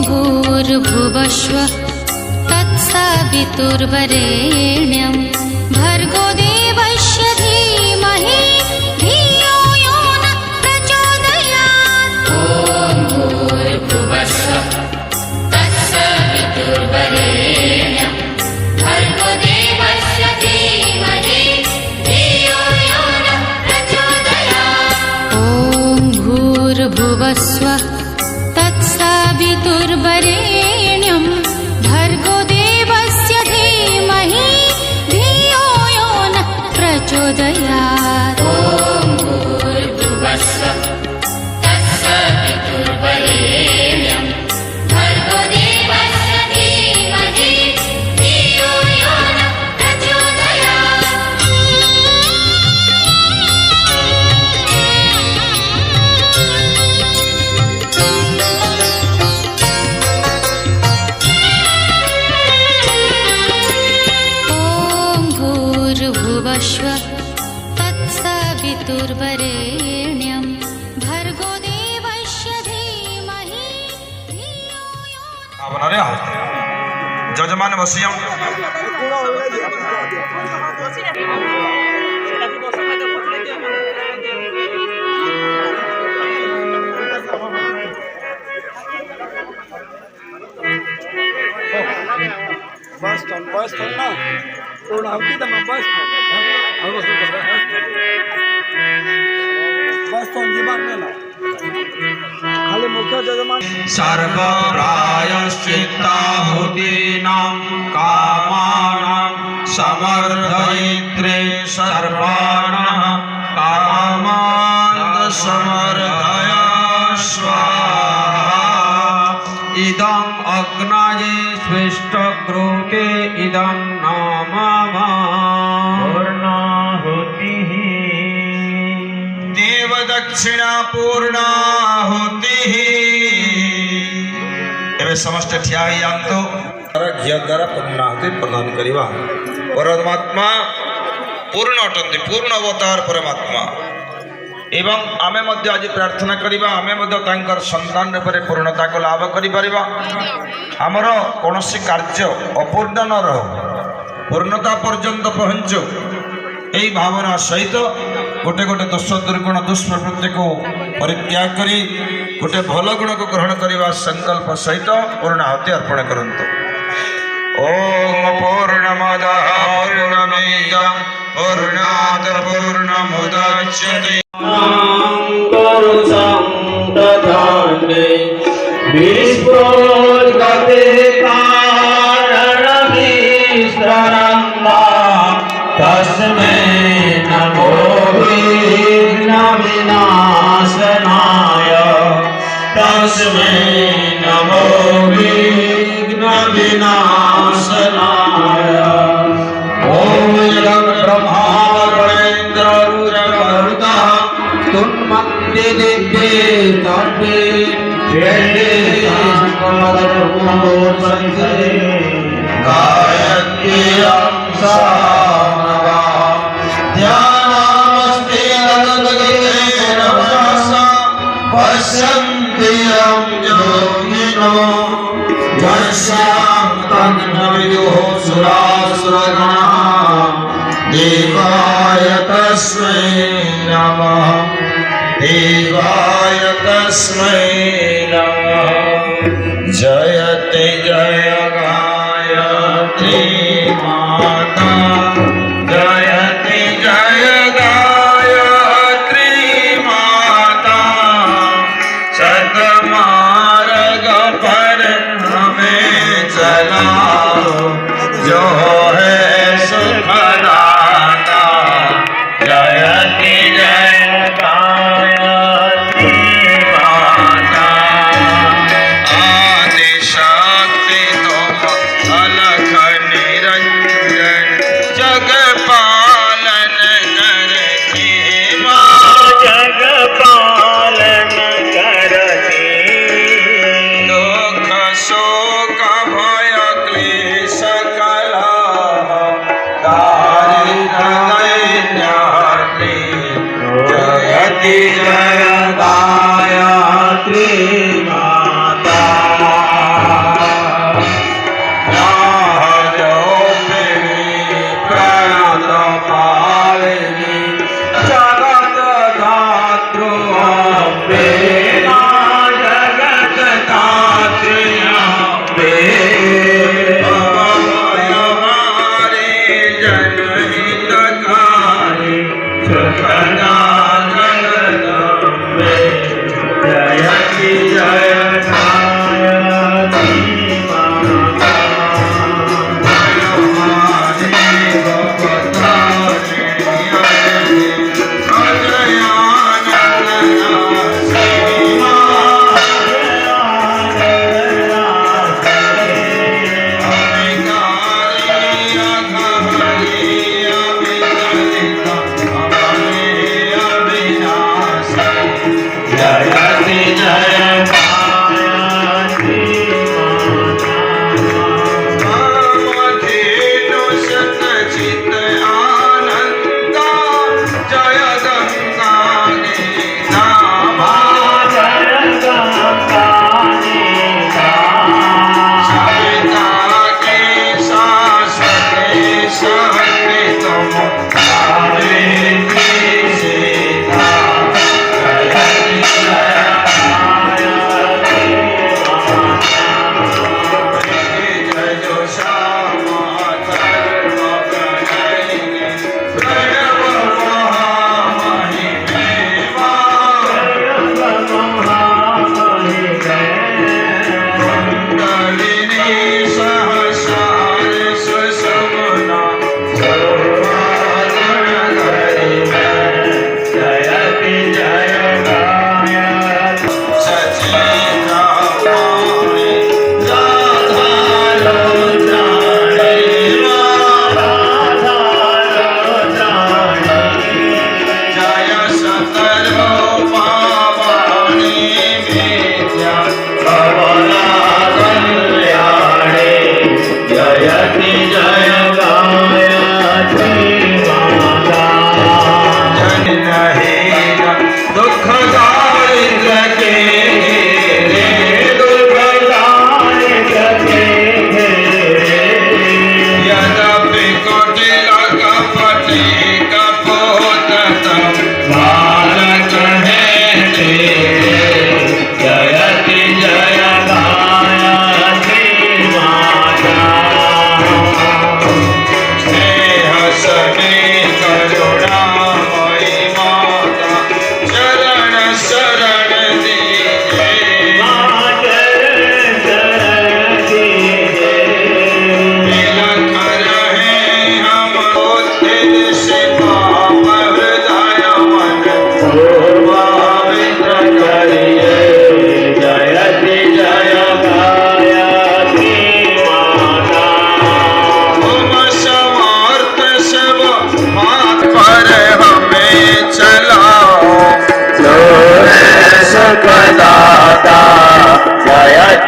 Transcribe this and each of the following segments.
भूर्भुवस्वः तत्सवितुर्वरेण्यं भर्गो देवस्य धीमहि धियो यो नः प्रचोदयात्। ॐ भूर्भुवस्वः तत्सवितुर्वरेण्यं भर्गो देवस्य धीमहि धियो यो नः प्रचोदयात्। ॐ भूर्भुवस्वः तत्सवितुर्वरेण्यं भर्गो देवस्य धीमहि धियो यो नः प्रचोदयात्। ॐ भूर्भुवस्वः तत्सवितुर्वरेण्यं भर्गो देवस्य धीमहि धियो यो नः प्रचोदयात्। भूर्भुवस्वः तत्सवितुर्वरेण्यं भर्गो देवस्य धीमहि धियो यो नः। जजमान वसीयम बस ना पूर्ण होती तो मैं बस जीवन में ना खाली मुख्य जजमान सर्व प्रायश्चित्ताहुतीनां कामानां समर्धयित्रे सर्वाणः कामान् समर्धय स्वाहा। इदं अग्नये स्विष्टकृते इदं नाम पूर्णाहुतिः देवदक्षिणा पूर्णाहुतिः। एवं समस्त ठिया जातु घी द्वारा पूर्णाहुति प्रदान करवा। परमात्मा पूर्ण अटंती पूर्ण अवतार परमात्मा एवं आमे मध्य आज प्रार्थना करिबा आमे मध्य तांकर संतान रूपे पूर्णता को लाभ करि परिबा। हमर कोनोसी कार्य अपूर्ण न रहो पूर्णता पर्यंत पहुंचो यही भावना सहित गोटे गोटे दोष दुर्गुण दुष्प्रवृत्ति को परित्याग करी गोटे भल गुण को ग्रहण करने संकल्प सहित पूर्णाहुति अर्पण करंतु। ओम पूर्णमदः पूर्णमिदं पूर्णात् पूर्णमुदच्यते विस्फोटते कारणमीश्वरं तस्मै नमो विघ्नविनाशनाय तस्मै नमो विघ्नविनाशनाय। ॐ यं ब्रह्मा वरेन्द्र रुद्रमरुतः तुन्मन्ते दिव्ये तन्मे गायत्र्यं सामगा ध्यानमस्ते तद्गतेन मनसा पश्यन्ति यं योगिनो यस्यां तन्नविदुः सुरासुरगणाः देवाय तस्मै नमः देवाय तस्मै नमः। जयते जय गायत्री माता जयते जय गायत्री माता सतमार्ग पर हमें चलाओ जो है सुखदाता। जयते जय गायत्री माता आदिशक्ति तुम अलख निरंजन जग पालन करती माँ जग पालन करती दुख शोक भय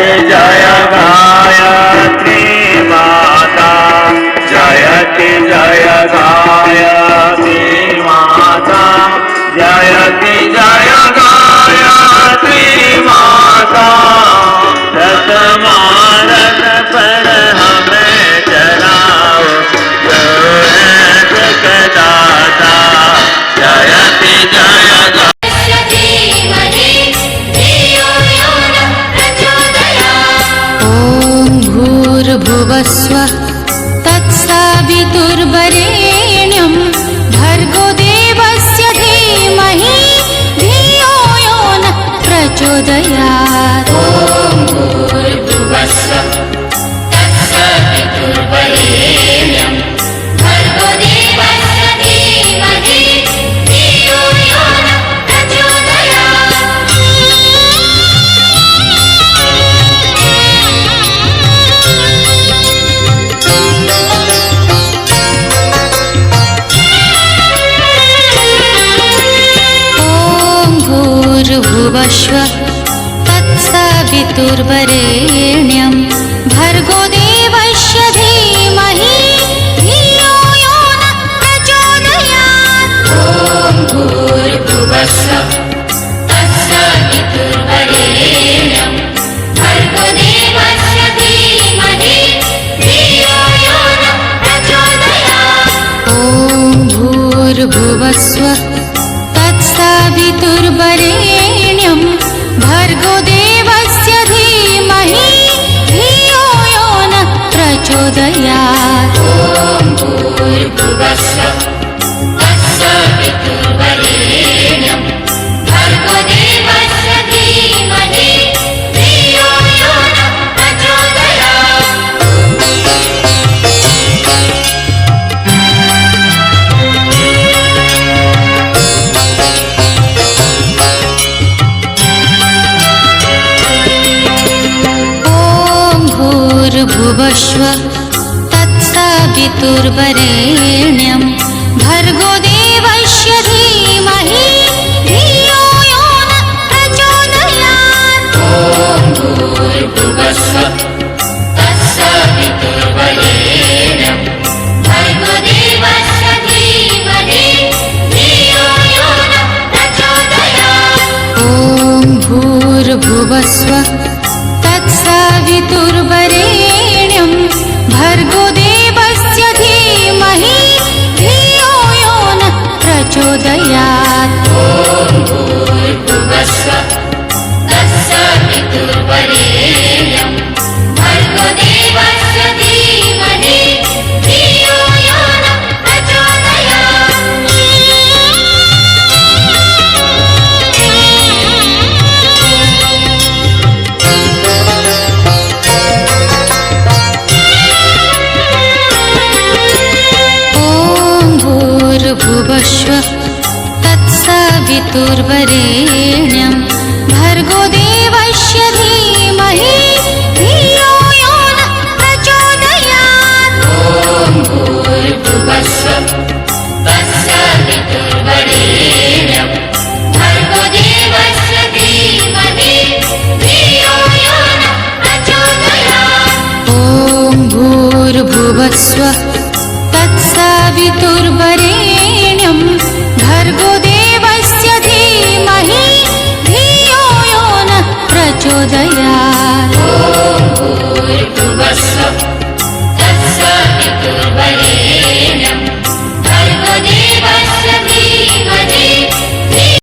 जय गायत्री माता जयति जय गायत्री माता जयति जय गायत्री माता रतमारत पर हमें चलाओ जो है जगदाता जयति जय तस्य धीमहि धियो यो नः प्रचोदयात्। ॐ भूर्भुवस्वः तत्सवितुर्वरेण्यं भर्गो देवस्य धीमहि धियो यो नः प्रचोदयात्। ॐ भूर्भुवस्वः तत्सवितुर्वरेण्यं भर्गो देवस्य धीमहि धियो यो नः भूर्भुवस्वः तत्सवितुर्वरेण्यं भर्गो देवस्य धीमहि धियो यो नः प्रचोदयात्। ॐ भूर्भुवस्वः तत्सवितुर्वरेण्यं भर्गो देवस्य धीमहि धियो यो नः प्रचोदयात्। ॐ भूर्भुवस्वः तत्सवितुर्वरेण्यं भर्गो देवस्य धीमहि धियो यो नः प्रचोदयात्। ॐ भूर्भुवस्वः तत्सवितुर्वरेण्यं भर्गो देवस्य धीमहि धियो यो नः प्रचोदयात्। भूर्भुवस्वः तत्सवितुर्वरेण्यं भर्गो देवस्य धीमहि धियो यो नः प्रचोदयात्। ॐ भूर्भुवस्वः तत्सवितुर्वरेण्यं भर्गो देवस्य धीमहि धियो यो नः प्रचोदयात्। ॐ भूर्भुवस्वः तत्सवितुर्वरेण्यं भर्गो देवस्य धीमहि धियो यो नः प्रचोदयात्। ॐ भूर्भुवस्वः तत्सवितुर्वरेण्यं भर्गो देवस्य धीमहि धियो यो नः प्रचोदयात्। भूर्भुवस्वः तत्सवितुर्वरेण्यं